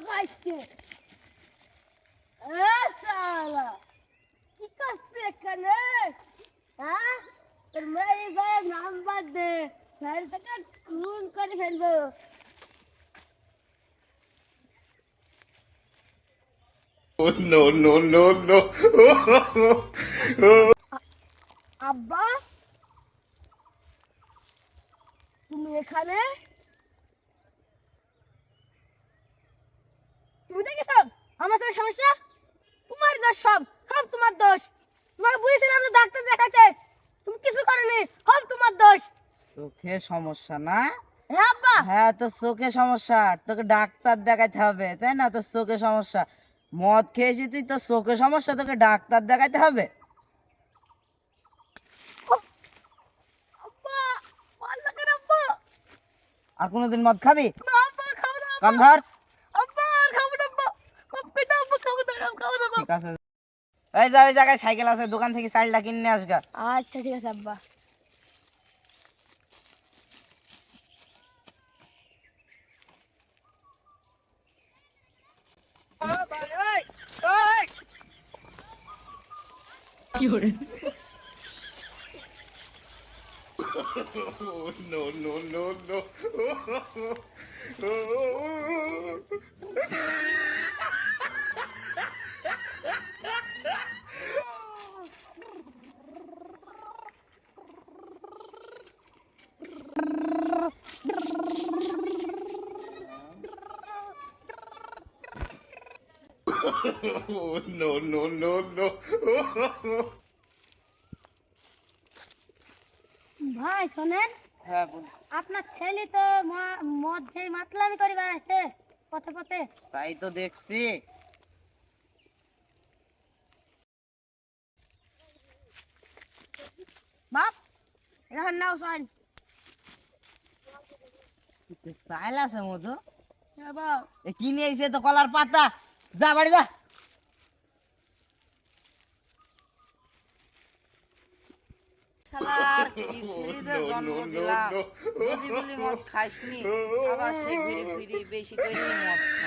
পাইছে শালা কি করছিস এখানে হ্যাঁ তোর মেয়ে ভাই নাম্বার দে তাহলে তোকে খুন করে ফেলবো Oh, no, no, no, no. আব্বা তুমি এখানে তুমি দেখেছ আমার সাথে সমস্যা তোমার দোষ সব সব তোমার দোষ তোমাকে বলেছিলাম যে ডাক্তার দেখাতে তুমি কিছু করনি সব তোমার দোষ চোখে সমস্যা না? হ্যাঁ আব্বা হ্যাঁ, তোর চোখে সমস্যা, তোকে ডাক্তার দেখাতে হবে, তাই না? তোর চোখে সমস্যা, মদ খেয়েছি তুই, তোর চোখে সমস্যা, তোকে ডাক্তার দেখাতে হবে। আব্বা পাল্লা করে আব্বা আর কোনোদিন মদ খাবি? না আব্বা খাবো না কান ধর। আব্বা আর খাবো না আব্বা আব্বা দাও আব্বা খাবো না ঠিক আছে, এই যা, ওই জায়গায় সাইকেল আছে, দোকান থেকে চালটা কিনে আসগা। আচ্ছা ঠিক আছে আব্বা Oh, no, no, no, no. Oh, no, no, no, no. ভাই শোনেন হ্যাঁ বল। আপনার ছেলে তো মদ খেয়ে মাতলামি করে বেড়াচ্ছে পথে পথে তাই তো দেখছি। বাপ এখন নাও সাইন চাইল আছে মধু, হ্যাঁ বাপ এ কি নিয়ে আইছে? তো কলার পাতা, যা বাড়ি যা। শালার কি ছেলেতে No, জন্ম no, no, দিলাম, no. যদি বলি মদ খাইসনি, আবার সে ঘুরে ফিরে বেশি করে মদ খায়।